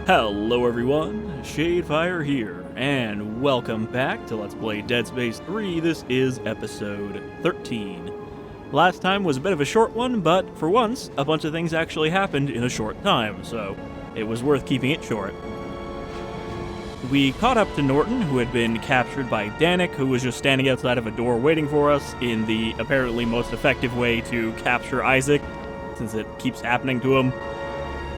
Hello everyone, Shadefyre here, and welcome back to Let's Play Dead Space 3. This is episode 13. Last time was a bit of a short one, but for once, a bunch of things actually happened in a short time, so it was worth keeping it short. We caught up to Norton, who had been captured by Danik, who was just standing outside of a door waiting for us in the apparently most effective way to capture Isaac, since it keeps happening to him.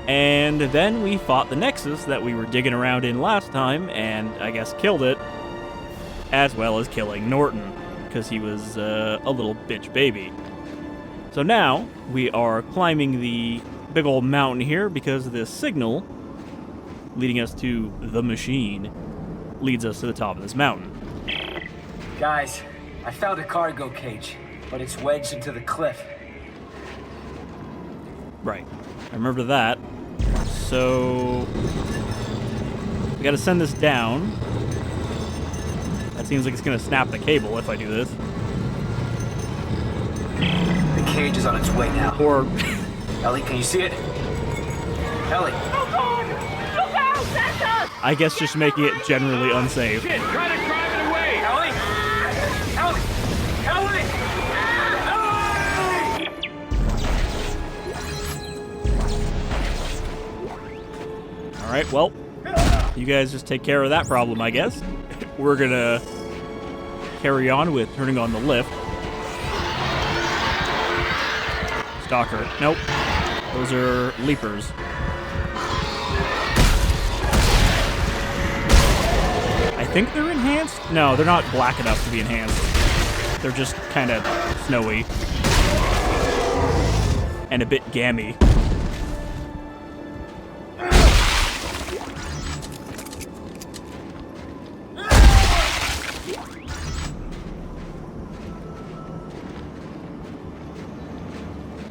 And then we fought the Nexus that we were digging around in last time, and I guess killed it, as well as killing Norton, because he was a little bitch baby. So now, we are climbing the big old mountain here, because this signal, leading us to the machine, leads us to the top of this mountain. Guys, I found a cargo cage, but it's wedged into the cliff. Right, I remember that. So, we gotta send this down. That seems like it's gonna snap the cable if I do this. The cage is on its way now. Or... Ellie, can you see it? Ellie! Oh God! Look out, Santos! I guess just making it generally unsafe. Shit, try to drive it away! Ellie! Ellie! Ellie! Ellie! Alright, well, you guys just take care of that problem, I guess. We're gonna carry on with turning on the lift. Stalker. Nope. Those are leapers. I think they're enhanced? No, they're not black enough to be enhanced. They're just kind of snowy. And a bit gammy.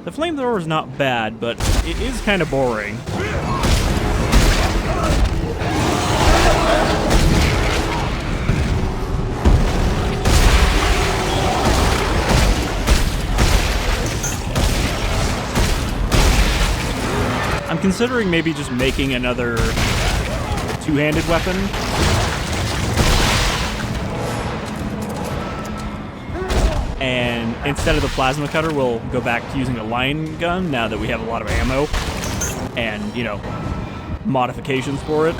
The flamethrower is not bad, but it is kind of boring. I'm considering maybe just making another two-handed weapon. And instead of the plasma cutter, we'll go back to using a line gun now that we have a lot of ammo and, you know, modifications for it.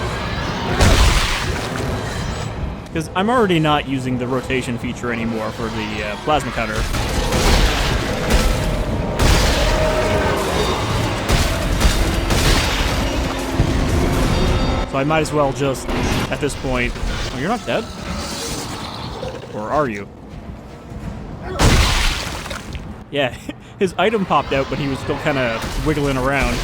Because I'm already not using the rotation feature anymore for the plasma cutter. So I might as well just, at this point... Oh, you're not dead? Or are you? Yeah, his item popped out, but he was still kind of wiggling around.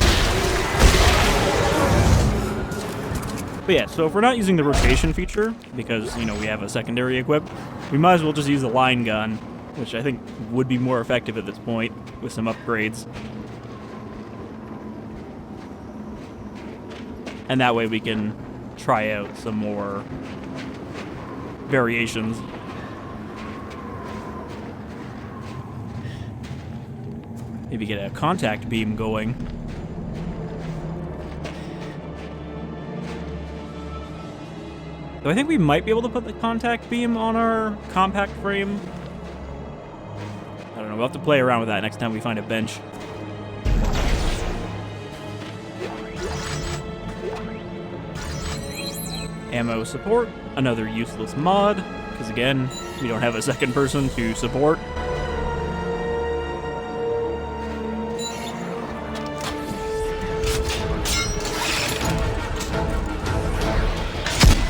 But yeah, so if we're not using the rotation feature, because, you know, we have a secondary equip, we might as well just use the line gun, which I think would be more effective at this point, with some upgrades. And that way we can try out some more variations. Maybe get a contact beam going. So I think we might be able to put the contact beam on our compact frame. I don't know, we'll have to play around with that next time we find a bench. Ammo support, another useless mod, because again, we don't have a second person to support.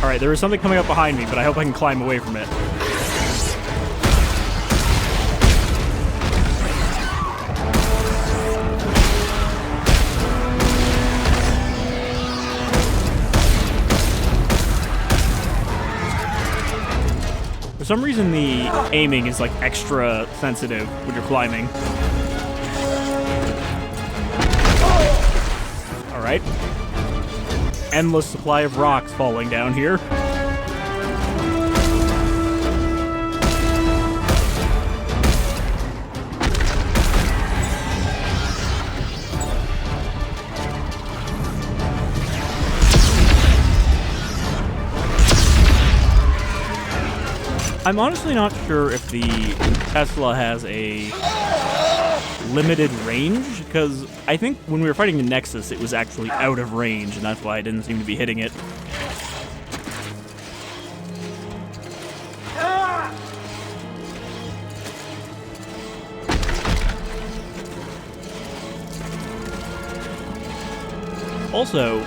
Alright, there is something coming up behind me, but I hope I can climb away from it. For some reason, the aiming is like extra sensitive when you're climbing. Alright. Endless supply of rocks falling down here. I'm honestly not sure if the Tesla has a limited range, because I think when we were fighting the Nexus, it was actually out of range, and that's why I didn't seem to be hitting it. Also,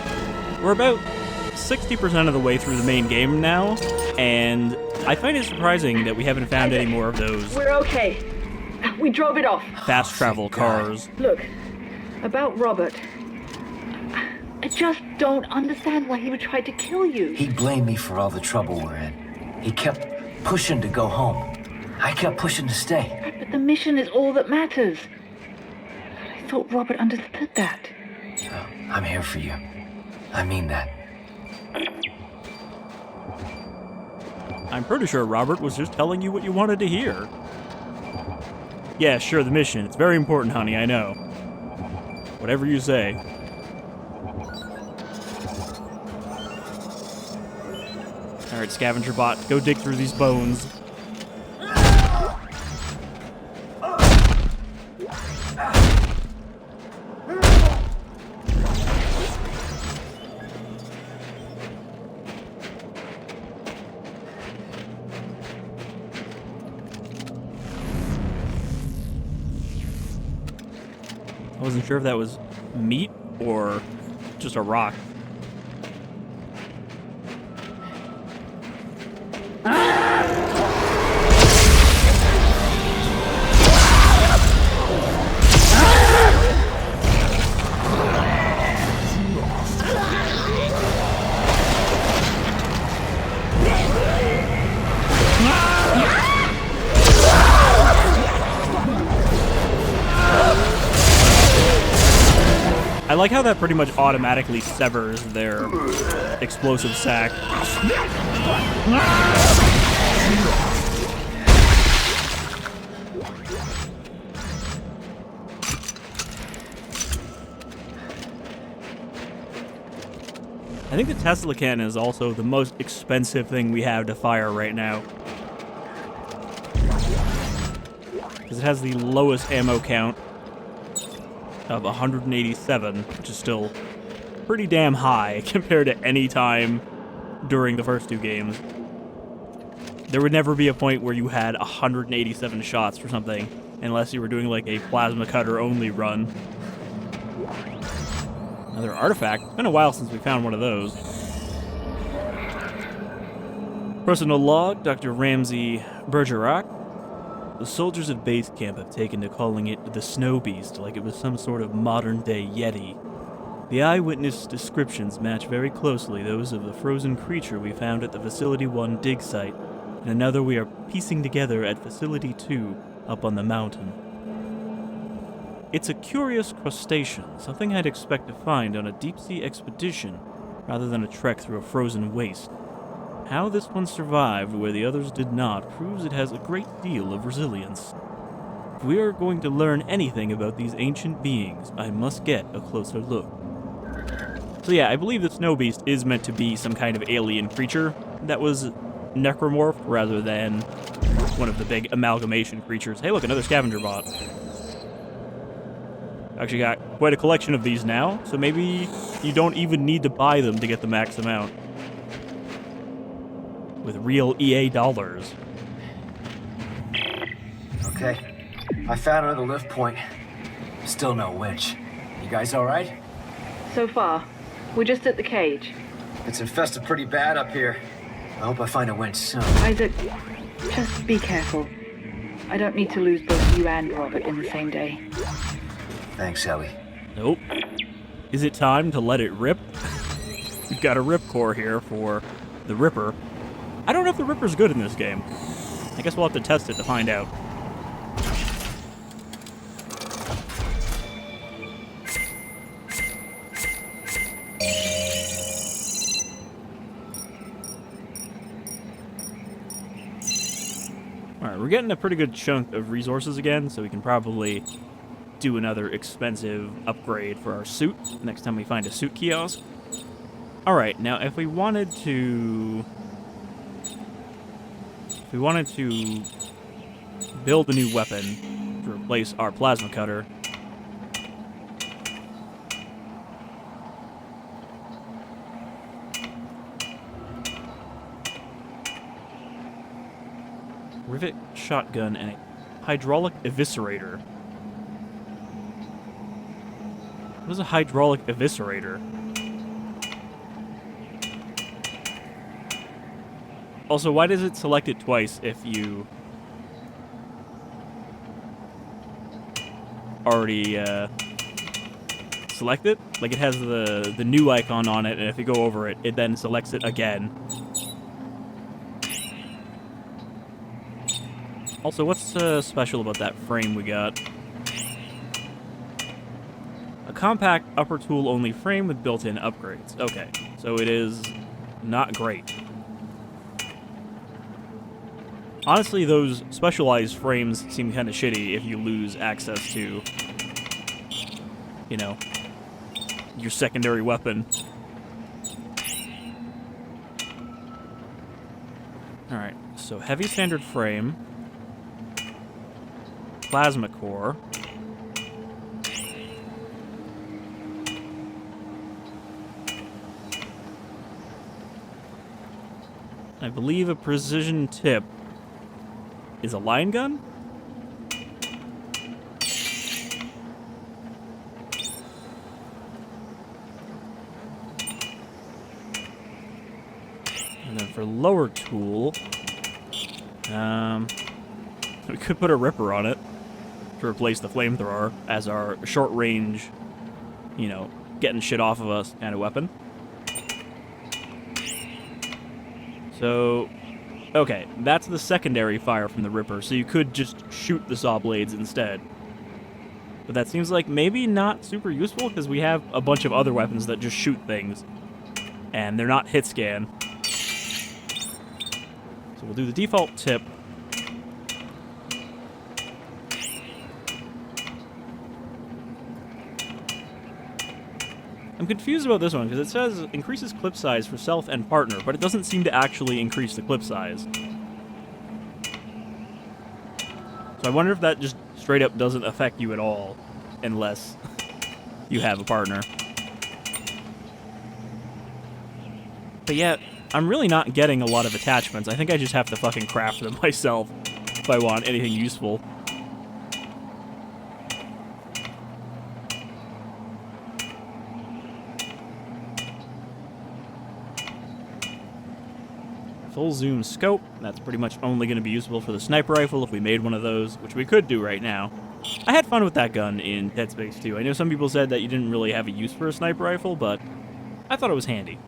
we're about 60% of the way through the main game now, and I find it surprising that we haven't found any more of those We're okay. We drove it off. fast travel cars. Look, about Robert. I just don't understand why he would try to kill you. He blamed me for all the trouble we're in. He kept pushing to go home. I kept pushing to stay. But the mission is all that matters. I thought Robert understood that. Oh, I'm here for you. I mean that. I'm pretty sure Robert was just telling you what you wanted to hear. Yeah, sure, the mission. It's very important, honey, I know. Whatever you say. Alright, scavenger bot, go dig through these bones. I wasn't sure if that was meat or just a rock. I like how that pretty much automatically severs their explosive sack. I think the Tesla cannon is also the most expensive thing we have to fire right now, because it has the lowest ammo count of 187, which is still pretty damn high compared to any time during the first two games. There would never be a point where you had 187 shots for something unless you were doing like a plasma cutter only run. Another artifact. It's been a while since we found one of those. Personal log, Dr. Ramsey Bergerac. The soldiers of base camp have taken to calling it the Snow Beast like it was some sort of modern-day Yeti. The eyewitness descriptions match very closely those of the frozen creature we found at the Facility 1 dig site, and another we are piecing together at Facility 2 up on the mountain. It's a curious crustacean, something I'd expect to find on a deep-sea expedition rather than a trek through a frozen waste. How this one survived where the others did not proves it has a great deal of resilience. If we are going to learn anything about these ancient beings, I must get a closer look. So yeah, I believe the Snow Beast is meant to be some kind of alien creature that was necromorphed rather than one of the big amalgamation creatures. Hey look, another scavenger bot. Actually got quite a collection of these now, so maybe you don't even need to buy them to get the max amount. With real EA dollars. Okay. I found another lift point. Still no winch. You guys alright? So far, we're just at the cage. It's infested pretty bad up here. I hope I find a winch soon. Isaac, just be careful. I don't need to lose both you and Robert in the same day. Thanks, Ellie. Nope. Is it time to let it rip? We've got a rip core here for the Ripper. I don't know if the Ripper's good in this game. I guess we'll have to test it to find out. Alright, we're getting a pretty good chunk of resources again, so we can probably do another expensive upgrade for our suit next time we find a suit kiosk. Alright, now if we wanted to if we wanted to build a new weapon to replace our plasma cutter, rivet shotgun and a hydraulic eviscerator. What is a hydraulic eviscerator? Also, why does it select it twice if you already select it? Like, it has the new icon on it, and if you go over it, it then selects it again. Also, what's special about that frame we got? A compact upper tool only frame with built-in upgrades. Okay, so it is not great. Honestly, those specialized frames seem kind of shitty if you lose access to, you know, your secondary weapon. Alright, so heavy standard frame, plasma core, I believe a precision tip is a line gun? And then for lower tool, we could put a ripper on it to replace the flamethrower as our short range, you know, getting shit off of us kind of weapon. So, okay, that's the secondary fire from the Ripper, so you could just shoot the saw blades instead. But that seems like maybe not super useful, because we have a bunch of other weapons that just shoot things. And they're not hit scan. So we'll do the default tip. I'm confused about this one, because it says increases clip size for self and partner, but it doesn't seem to actually increase the clip size. So I wonder if that just straight up doesn't affect you at all, unless you have a partner. But yet, I'm really not getting a lot of attachments. I think I just have to fucking craft them myself if I want anything useful. Full zoom scope, that's pretty much only going to be useful for the sniper rifle if we made one of those, which we could do right now. I had fun with that gun in Dead Space 2. I know some people said that you didn't really have a use for a sniper rifle, but I thought it was handy.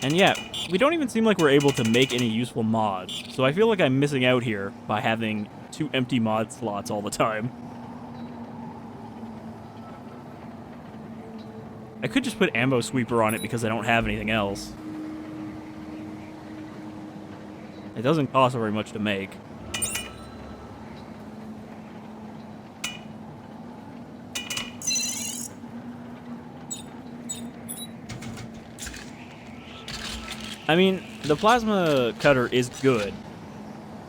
And yeah, we don't even seem like we're able to make any useful mods, so I feel like I'm missing out here by having 2 empty mod slots all the time. I could just put ammo sweeper on it because I don't have anything else. It doesn't cost very much to make. I mean, the plasma cutter is good.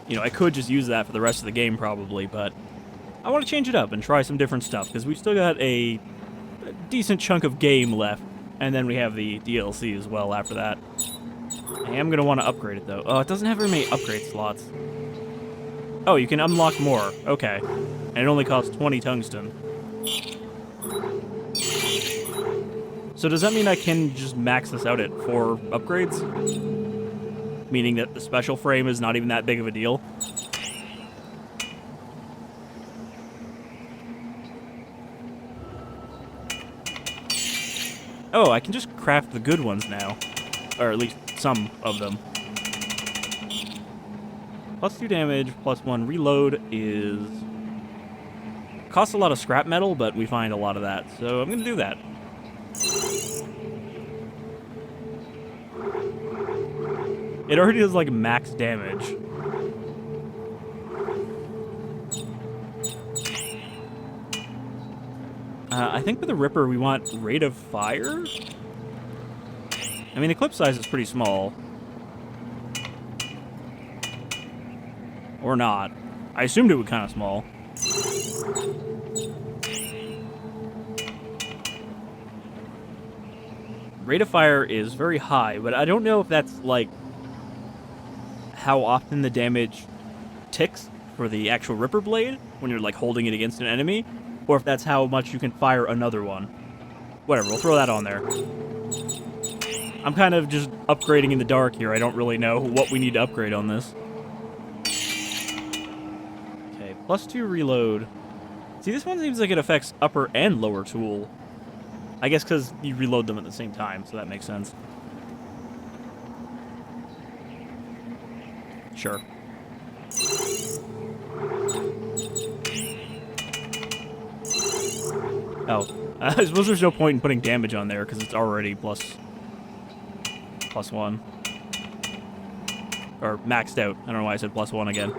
You know, I could just use that for the rest of the game probably, but I want to change it up and try some different stuff, because we've still got a decent chunk of game left, and then we have the DLC as well after that. I am going to want to upgrade it, though. Oh, it doesn't have very many upgrade slots. Oh, you can unlock more. Okay. And it only costs 20 tungsten. So does that mean I can just max this out at 4 upgrades? Meaning that the special frame is not even that big of a deal? Oh, I can just craft the good ones now. Or at least some of them. Plus 2 damage, plus 1 reload is... costs a lot of scrap metal, but we find a lot of that, so I'm gonna do that. It already does, like, max damage. I think with the Ripper we want rate of fire? I mean, the clip size is pretty small. Or not. I assumed it was kind of small. Rate of fire is very high, but I don't know if that's, like, how often the damage ticks for the actual Ripper Blade when you're, like, holding it against an enemy, or if that's how much you can fire another one. Whatever, we'll throw that on there. I'm kind of just upgrading in the dark here. I don't really know what we need to upgrade on this. Okay, +2 reload. See, this one seems like it affects upper and lower tool. I guess because you reload them at the same time, so that makes sense. Sure. Oh, I suppose there's no point in putting damage on there because it's already +1. Or maxed out. I don't know why I said +1 again.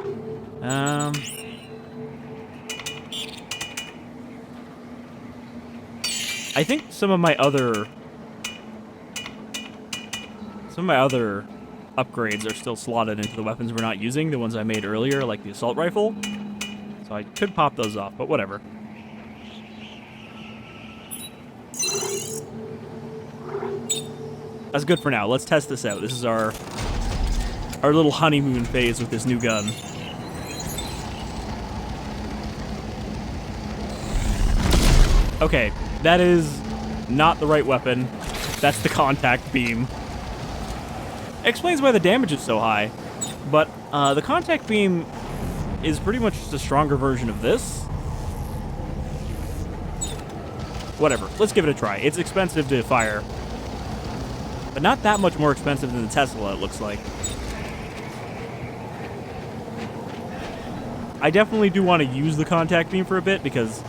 I think some of my other upgrades are still slotted into the weapons we're not using, the ones I made earlier, like the assault rifle. So I could pop those off, but whatever. That's good for now. Let's test this out. This is our little honeymoon phase with this new gun. Okay, that is not the right weapon. That's the contact beam. Explains why the damage is so high, but the contact beam is pretty much just a stronger version of this. Whatever, let's give it a try. It's expensive to fire, but not that much more expensive than the Tesla, it looks like. I definitely do want to use the contact beam for a bit because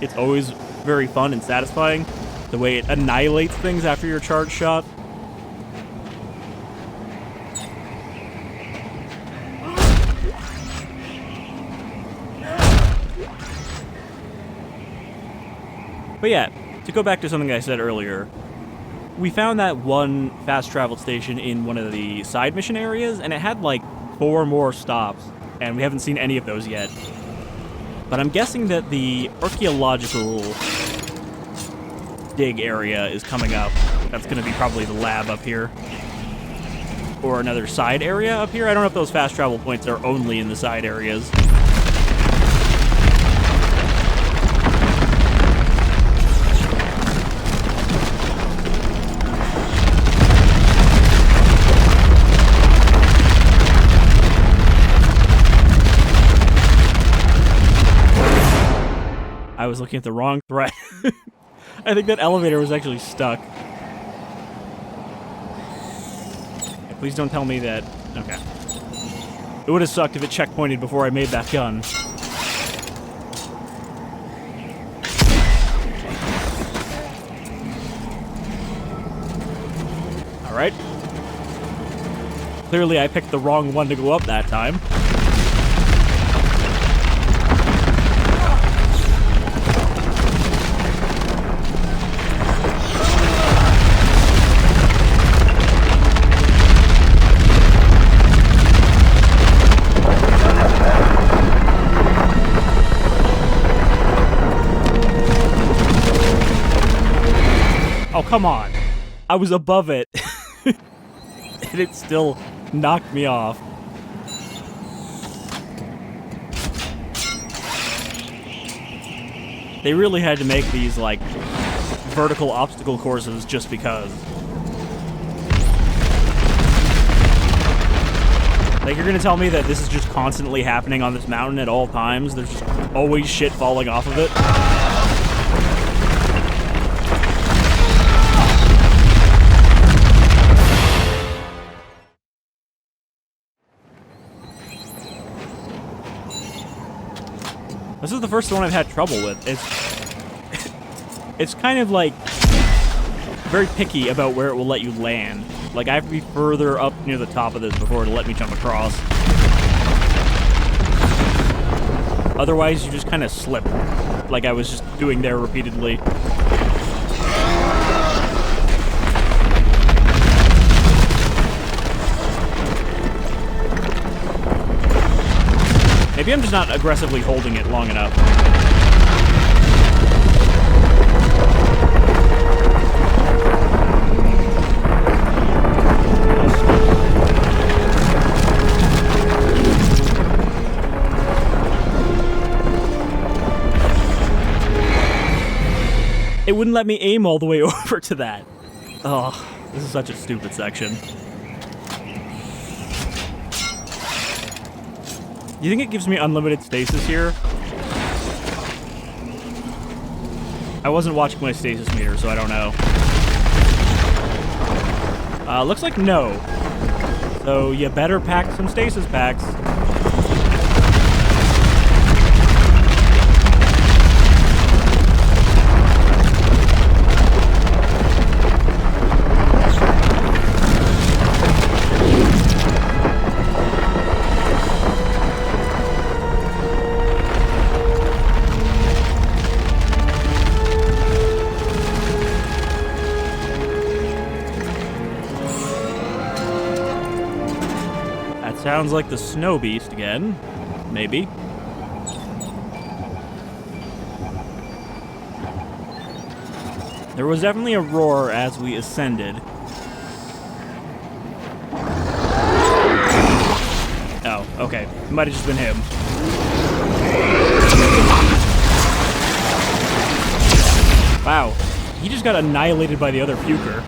it's always very fun and satisfying, the way it annihilates things after your charge shot. But yeah, to go back to something I said earlier, we found that one fast travel station in one of the side mission areas, and it had like 4 more stops, and we haven't seen any of those yet. But I'm guessing that the archaeological dig area is coming up. That's going to be probably the lab up here. Or another side area up here. I don't know if those fast travel points are only in the side areas. I was looking at the wrong thread. I think that elevator was actually stuck. Yeah, please don't tell me that... Okay. It would have sucked if it checkpointed before I made that gun. Alright. Clearly I picked the wrong one to go up that time. Oh, come on. I was above it. And it still knocked me off. They really had to make these, like, vertical obstacle courses just because. Like, you're gonna tell me that this is just constantly happening on this mountain at all times? There's just always shit falling off of it? This is the first one I've had trouble with. It's kind of like very picky about where it will let you land. Like I have to be further up near the top of this before it'll let me jump across. Otherwise, you just kind of slip, like I was just doing there repeatedly. Maybe I'm just not aggressively holding it long enough. It wouldn't let me aim all the way over to that. Oh, this is such a stupid section. You think it gives me unlimited stasis here? I wasn't watching my stasis meter, so I don't know. Looks like no. So you better pack some stasis packs. Sounds like the snow beast again. Maybe. There was definitely a roar as we ascended. Oh, okay. It might have just been him. Wow. He just got annihilated by the other puker.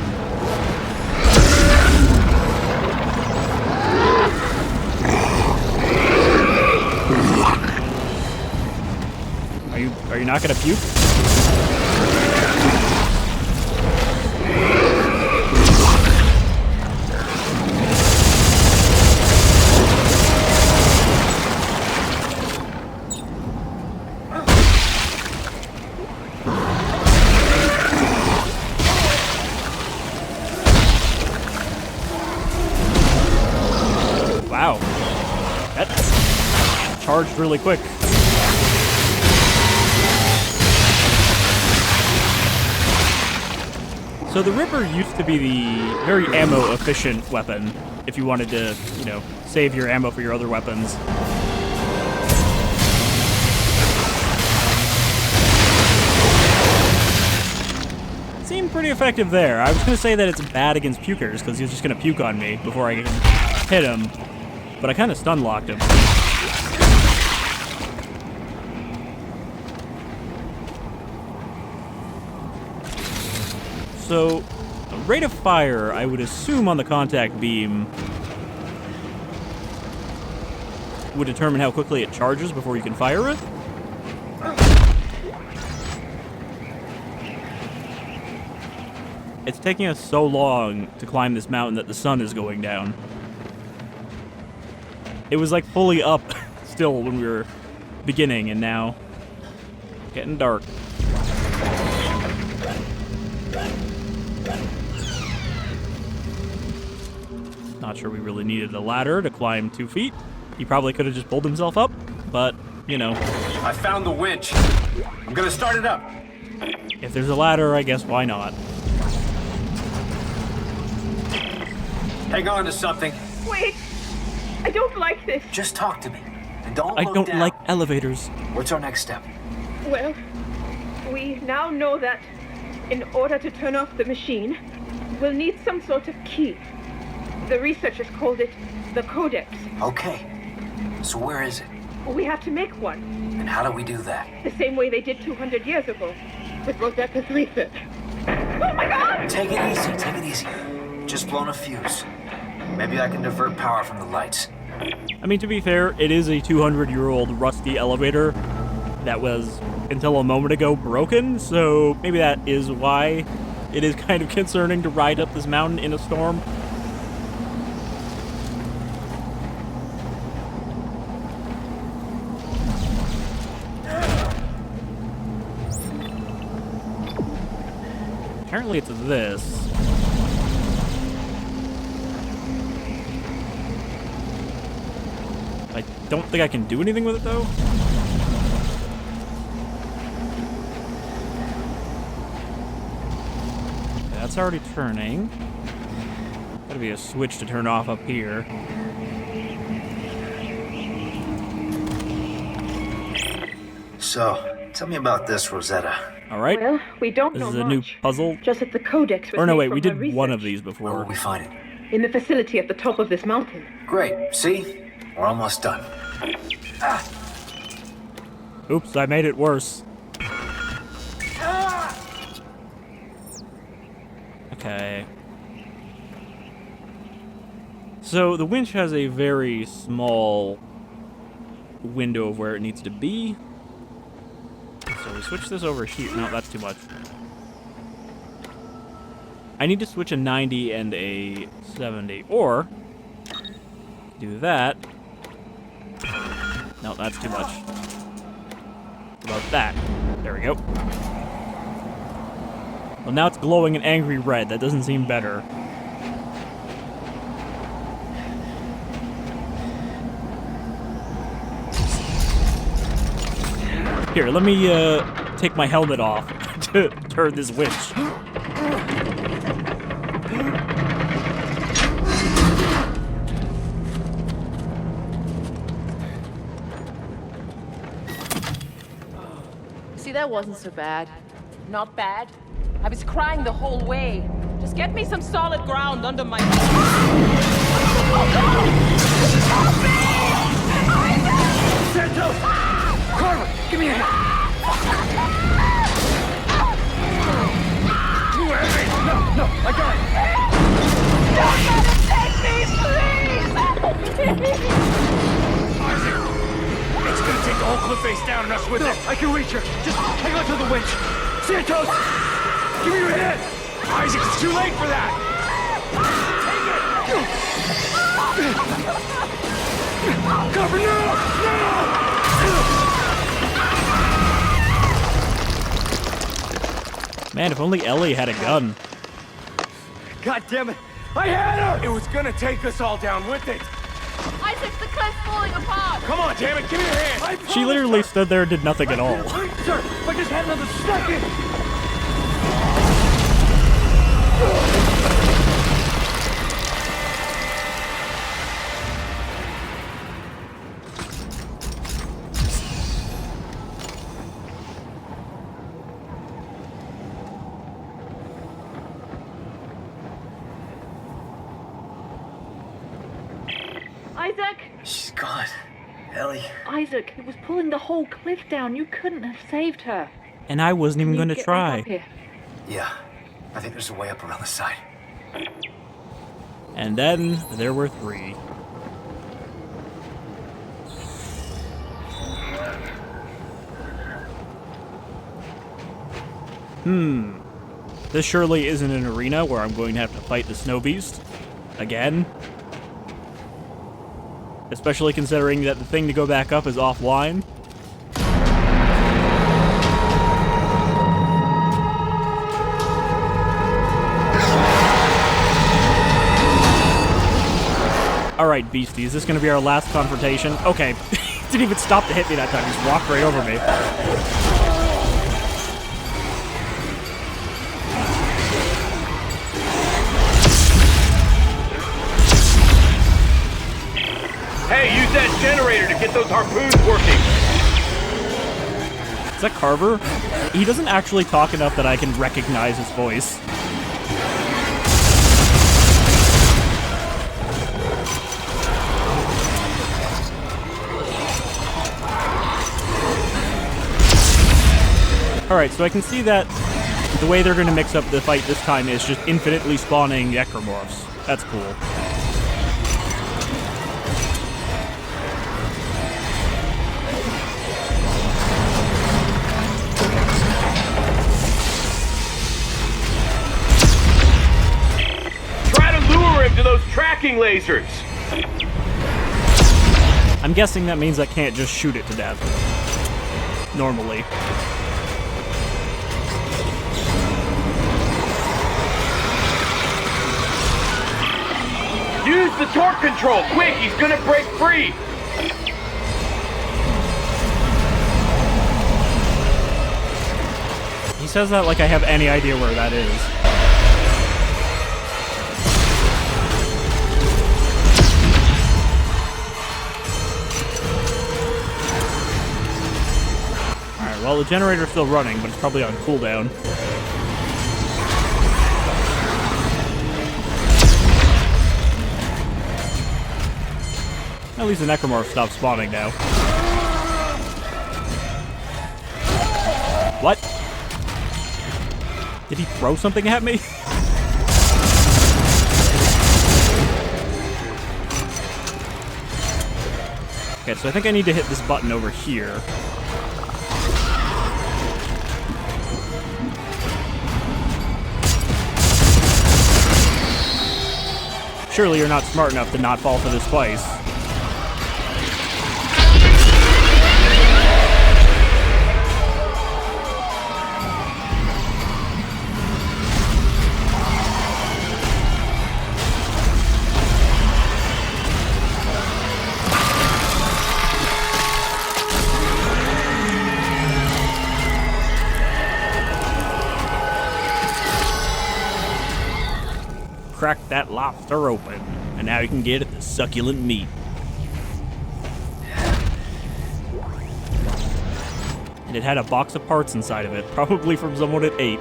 Are you not gonna puke? Wow. That charged really quick. So the Ripper used to be the very ammo-efficient weapon, if you wanted to, you know, save your ammo for your other weapons. Seemed pretty effective there. I was going to say that it's bad against pukers, because he's just going to puke on me before I can hit him, but I kind of stun-locked him. So, rate of fire, I would assume on the contact beam, would determine how quickly it charges before you can fire it. It's taking us so long to climb this mountain that the sun is going down. It was like fully up still when we were beginning, and now getting dark. Not sure we really needed a ladder to climb 2 feet. He probably could have just pulled himself up, but, you know. I found the winch. I'm gonna start it up. If there's a ladder, I guess why not? Hang on to something. Wait! I don't like this. Just talk to me. And don't I look don't down. like elevators. What's our next step? Well, we now know that in order to turn off the machine, we'll need some sort of key. The researchers called it the Codex. Okay. So where is it? We have to make one, And how do we do that? the same way they did 200 years ago, with Rosetta's research. Oh my God! Take it easy, take it easy. Just blown a fuse. Maybe I can divert power from the lights. I mean, to be fair, it is a 200-year-old rusty elevator that was, until a moment ago, broken, so maybe that is why it is kind of concerning to ride up this mountain in a storm. Apparently it's this. I don't think I can do anything with it, though. Okay, that's already turning. Gotta be a switch to turn off up here. So, tell me about this, Rosetta. All right. Well, we don't This know is a much. new puzzle. Just that the codex was Or no, made wait, from we her did one of research. these Where before. will we find it? In the facility at the top of this mountain. Great. See? We're almost done. Oops, I made it worse. Okay. So the winch has a very small window of where it needs to be. So we switch this over here. No, that's too much. I need to switch a 90 and a 70. Or do that. No, that's too much. What about that? There we go. Well, now it's glowing an angry red. That doesn't seem better. Here, let me take my helmet off to turn this winch. See, that wasn't so bad. Not bad. I was crying the whole way. Just get me some solid ground under my... Oh, God! Help me! Santos! Carver, give me a hand! No, I got it! Don't let him take me, please! Isaac! It's gonna take the whole cliff face down and us with it. I can reach her. Just hang on to the winch. Santos! Give me your hand! Isaac, it's too late for that! Take it! Cover, no! Man, if only Ellie had a gun. God damn it! I had her! It was gonna take us all down with it. Isaac, the cliff's falling apart! Come on, damn it, give me your hand! She literally stood there and did nothing at all. Sir, if I just had another second! Isaac! She's gone. Ellie. Isaac, it was pulling the whole cliff down. You couldn't have saved her. And I wasn't even going to Get back try. up here. Yeah. I think there's a way up around the side. And then there were 3. This surely isn't an arena where I'm going to have to fight the snow beast again. Especially considering that the thing to go back up is offline. Alright, beastie, is this going to be our last confrontation? Okay. Didn't even stop to hit me that time, just walked right over me. Hey, use that generator to get those harpoons working! Is that Carver? He doesn't actually talk enough that I can recognize his voice. Alright, so I can see that the way they're going to mix up the fight this time is just infinitely spawning necromorphs. That's cool. Try to lure him to those tracking lasers! I'm guessing that means I can't just shoot it to death. Normally. Use the torque control! Quick, he's gonna break free! He says that like I have any idea where that is. well, the generator's still running, but it's probably on cooldown. At least the necromorph stopped spawning now. What? Did he throw something at me? Okay, so I think I need to hit this button over here. Surely you're not smart enough to not fall for this twice. Crack that lobster open, and now you can get at the succulent meat. And it had a box of parts inside of it, probably from someone it ate.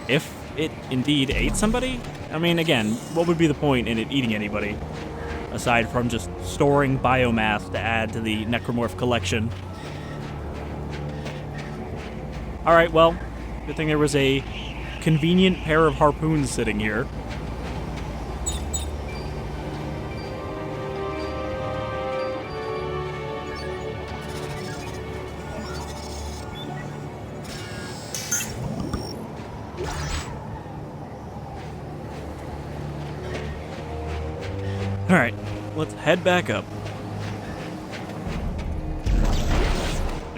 If it indeed ate somebody? I mean, again, what would be the point in it eating anybody? Aside from just storing biomass to add to the necromorph collection. Alright, well, good thing there was a convenient pair of harpoons sitting here. Alright, let's head back up.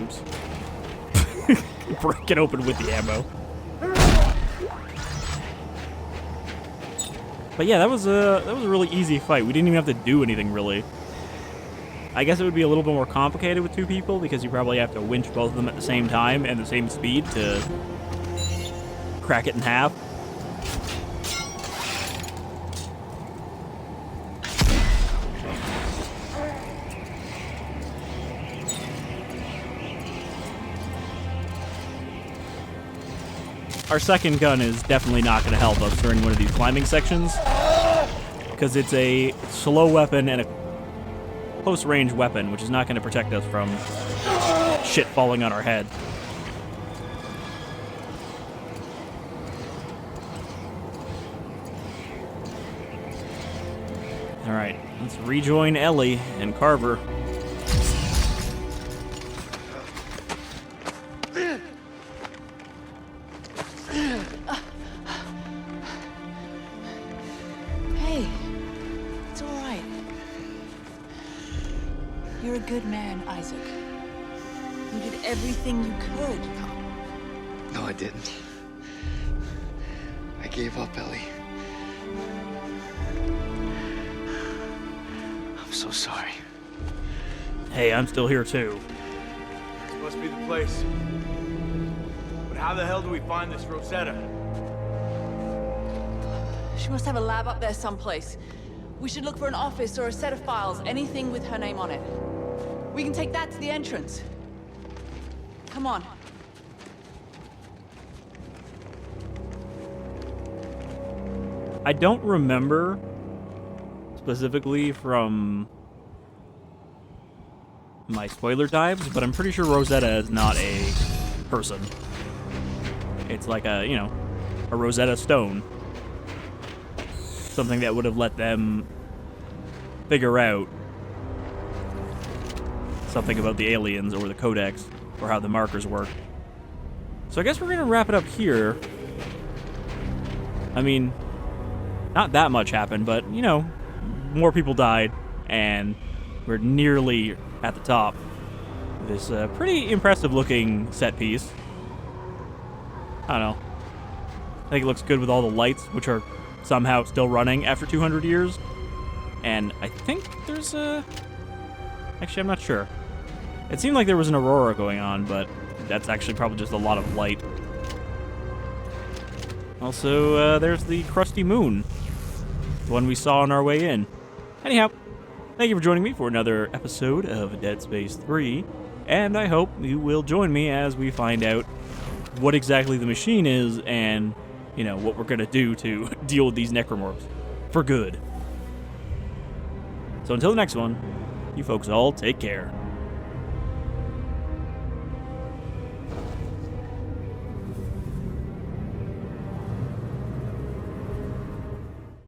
Oops. Break it open with the ammo. But yeah, that was a really easy fight. We didn't even have to do anything, really. I guess it would be a little bit more complicated with two people, because you probably have to winch both of them at the same time and the same speed to crack it in half. Our second gun is definitely not going to help us during one of these climbing sections, because it's a slow weapon and a close-range weapon, which is not going to protect us from shit falling on our head. Alright, let's rejoin Ellie and Carver. You're a good man, Isaac. You did everything you could. No, I didn't. I gave up, Ellie. I'm so sorry. Hey, I'm still here too. This must be the place. But how the hell do we find this Rosetta? She must have a lab up there someplace. We should look for an office or a set of files, anything with her name on it. We can take that to the entrance. Come on. I don't remember specifically from my spoiler dives, but I'm pretty sure Rosetta is not a person. It's like a, you know, a Rosetta Stone. Something that would have let them figure out something about the aliens or the codex or how the markers work. So I guess we're going to wrap it up here. I mean, not that much happened, but, you know, more people died, and we're nearly at the top. This pretty impressive looking set piece. I don't know. I think it looks good with all the lights, which are somehow still running after 200 years. And I think there's a... Actually, I'm not sure. It seemed like there was an aurora going on, but that's actually probably just a lot of light. Also, there's the crusty moon. The one we saw on our way in. Anyhow, thank Thank you for joining me for another episode of Dead Space 3, and I hope you will join me as we find out what exactly the machine is and, you know, what we're going to do to deal with these necromorphs for good. So until the next one, you folks all take care.